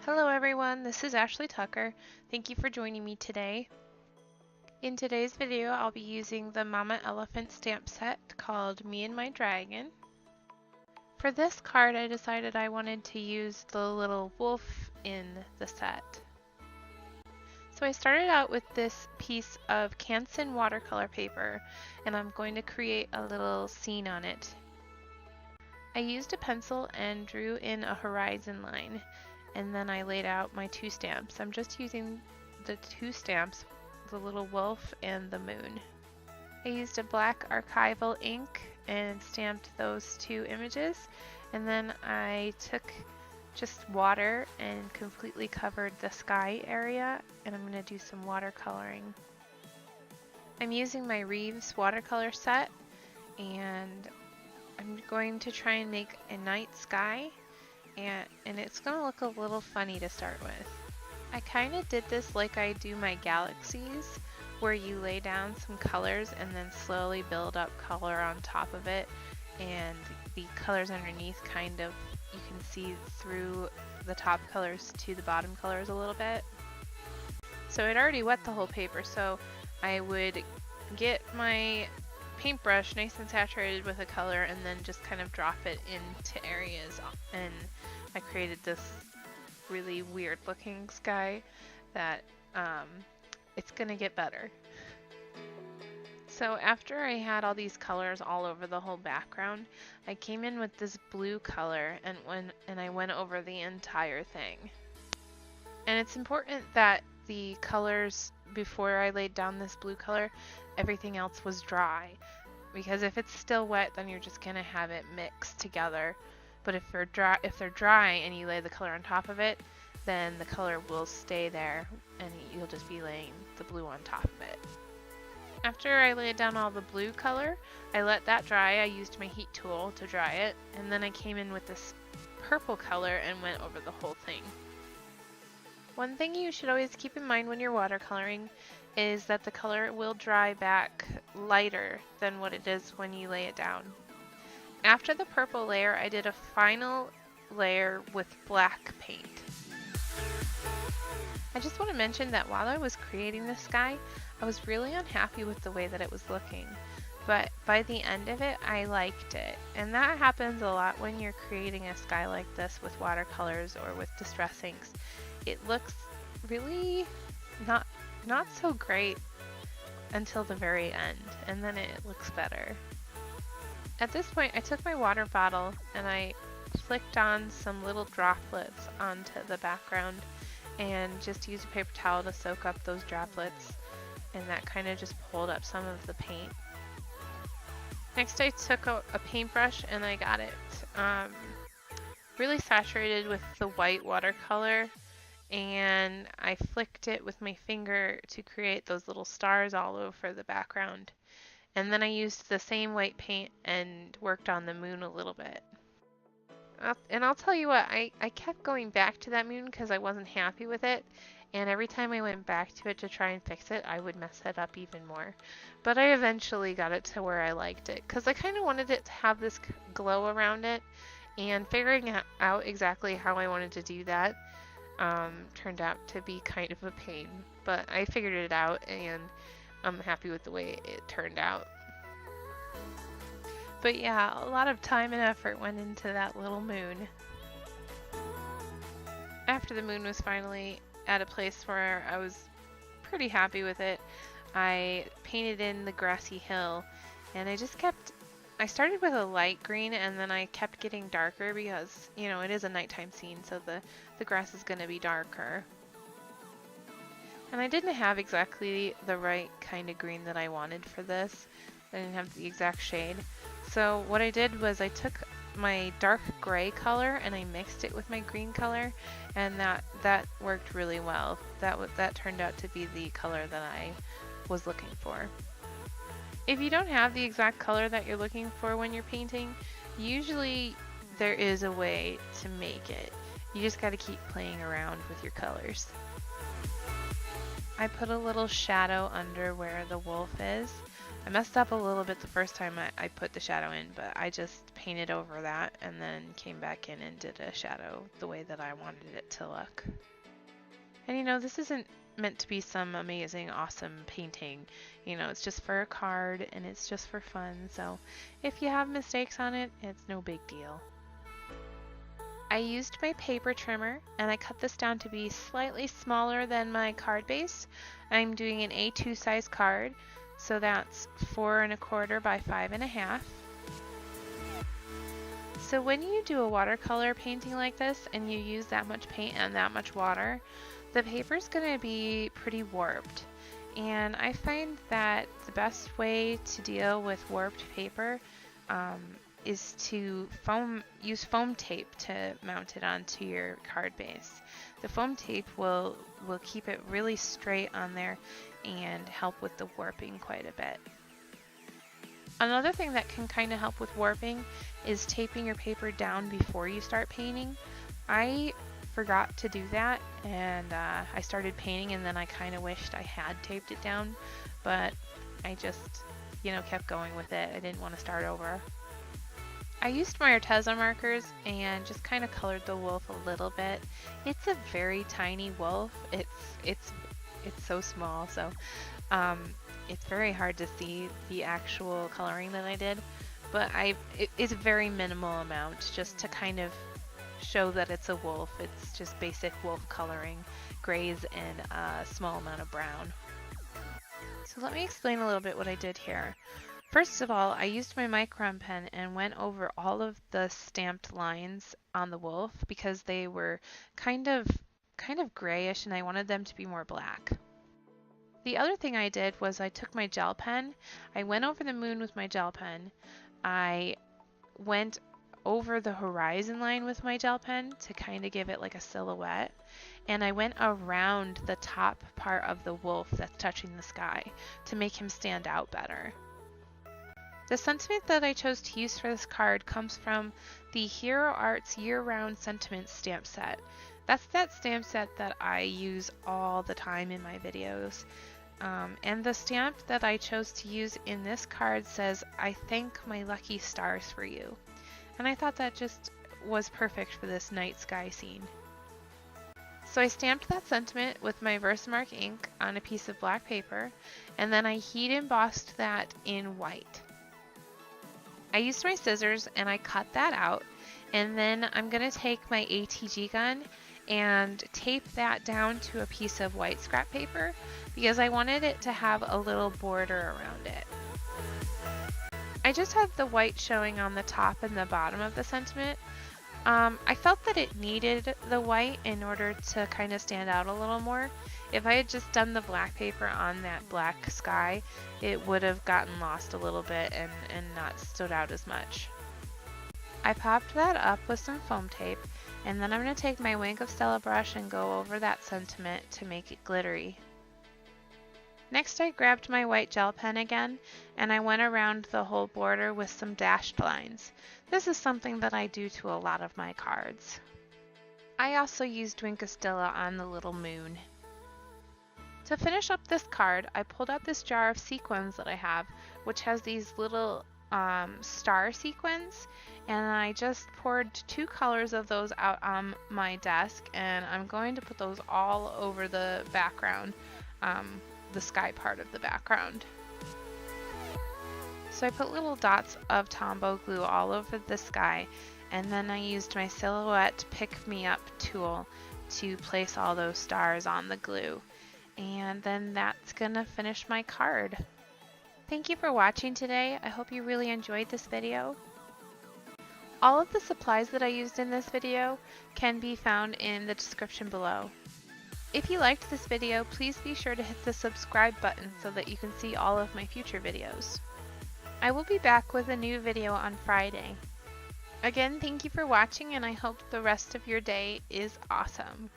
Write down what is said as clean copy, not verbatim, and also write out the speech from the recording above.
Hello everyone, this is Ashley Tucker. Thank you for joining me today. In today's video, I'll be using the Mama Elephant stamp set called Me and My Dragon. For this card, I decided I wanted to use the little wolf in the set. So I started out with this piece of Canson watercolor paper, and I'm going to create a little scene on it. I used a pencil and drew in a horizon line, and then I laid out my two stamps. I'm just using the two stamps, the little wolf and the moon. I used a black archival ink and stamped those two images, and then I took just water and completely covered the sky area, and I'm going to do some watercoloring. I'm using my Reeves watercolor set, and I'm going to try and make a night sky, and it's going to look a little funny to start with. I kind of did this like I do my galaxies, where you lay down some colors and then slowly build up color on top of it, and the colors underneath kind of, you can see through the top colors to the bottom colors a little bit. So I'd already wet the whole paper, so I would get my paintbrush nice and saturated with a color and then just kind of drop it into areas, and I created this really weird looking sky that it's gonna get better. So after I had all these colors all over the whole background, I came in with this blue color and I went over the entire thing. And it's important that the colors, before I laid down this blue color, everything else was dry, because if it's still wet, then you're just gonna have it mixed together. But if they're dry and you lay the color on top of it, then the color will stay there and you'll just be laying the blue on top of it. After I laid down all the blue color, I let that dry. I used my heat tool to dry it, and then I came in with this purple color and went over the whole thing. One thing you should always keep in mind when you're watercoloring is that the color will dry back lighter than what it is when you lay it down. After the purple layer, I did a final layer with black paint. I just want to mention that while I was creating this sky, I was really unhappy with the way that it was looking, but by the end of it, I liked it. And that happens a lot when you're creating a sky like this with watercolors or with distress inks. It looks really not so great until the very end, and then it looks better. At this point, I took my water bottle and I flicked on some little droplets onto the background and just used a paper towel to soak up those droplets, and that kind of just pulled up some of the paint. Next, I took a paintbrush and I got it really saturated with the white watercolor, and I flicked it with my finger to create those little stars all over the background. And then I used the same white paint and worked on the moon a little bit. And I'll tell you what, I kept going back to that moon because I wasn't happy with it. And every time I went back to it to try and fix it, I would mess it up even more. But I eventually got it to where I liked it, because I kind of wanted it to have this glow around it. And figuring out exactly how I wanted to do that turned out to be kind of a pain. But I figured it out, and I'm happy with the way it turned out. But yeah, a lot of time and effort went into that little moon. After the moon was finally at a place where I was pretty happy with it, I painted in the grassy hill, and I started with a light green, and then I kept getting darker because, you know, it is a nighttime scene, so the grass is going to be darker. And I didn't have exactly the right kind of green that I wanted for this. I didn't have the exact shade. So what I did was I took my dark gray color and I mixed it with my green color, and that worked really well. That turned out to be the color that I was looking for. If you don't have the exact color that you're looking for when you're painting, usually there is a way to make it. You just got to keep playing around with your colors. I put a little shadow under where the wolf is, I messed up a little bit the first time I put the shadow in, but I just painted over that and then came back in and did a shadow the way that I wanted it to look. And you know, this isn't meant to be some amazing, awesome painting. You know, it's just for a card and it's just for fun. So if you have mistakes on it, it's no big deal. I used my paper trimmer and I cut this down to be slightly smaller than my card base. I'm doing an A2 size card, so that's 4 1/4 by 5 1/2. So when you do a watercolor painting like this and you use that much paint and that much water, the paper's going to be pretty warped. And I find that the best way to deal with warped paper is to use foam tape to mount it onto your card base. The foam tape will keep it really straight on there and help with the warping quite a bit. Another thing that can kind of help with warping is taping your paper down before you start painting. I forgot to do that, and I started painting and then I kind of wished I had taped it down, but I just, you know, kept going with it. I didn't want to start over. I used my Arteza markers and just kind of colored the wolf a little bit. It's a very tiny wolf. It's so small, so it's very hard to see the actual coloring that I did, but it's a very minimal amount just to kind of show that it's a wolf. It's just basic wolf coloring, grays and a small amount of brown. So let me explain a little bit what I did here. First of all, I used my micron pen and went over all of the stamped lines on the wolf because they were kind of grayish and I wanted them to be more black. The other thing I did was I took my gel pen, I went over the moon with my gel pen, I went over the horizon line with my gel pen to kind of give it like a silhouette, and I went around the top part of the wolf that's touching the sky to make him stand out better. The sentiment that I chose to use for this card comes from the Hero Arts Year-Round Sentiment stamp set. That's that stamp set that I use all the time in my videos. And the stamp that I chose to use in this card says, "I thank my lucky stars for you." And I thought that just was perfect for this night sky scene. So I stamped that sentiment with my Versamark ink on a piece of black paper, and then I heat embossed that in white. I used my scissors and I cut that out, and then I'm going to take my ATG gun and tape that down to a piece of white scrap paper because I wanted it to have a little border around it. I just had the white showing on the top and the bottom of the sentiment. I felt that it needed the white in order to kind of stand out a little more. If I had just done the black paper on that black sky, it would have gotten lost a little bit and not stood out as much. I popped that up with some foam tape, and then I'm going to take my Wink of Stella brush and go over that sentiment to make it glittery. Next I grabbed my white gel pen again, and I went around the whole border with some dashed lines. This is something that I do to a lot of my cards. I also used Wink of Stella on the little moon. To finish up this card, I pulled out this jar of sequins that I have, which has these little star sequins, and I just poured 2 colors of those out on my desk, and I'm going to put those all over the background, the sky part of the background. So I put little dots of Tombow glue all over the sky, and then I used my Silhouette Pick Me Up tool to place all those stars on the glue. And then that's gonna finish my card. Thank you for watching today. I hope you really enjoyed this video. All of the supplies that I used in this video can be found in the description below. If you liked this video, please be sure to hit the subscribe button so that you can see all of my future videos. I will be back with a new video on Friday. Again, thank you for watching, and I hope the rest of your day is awesome.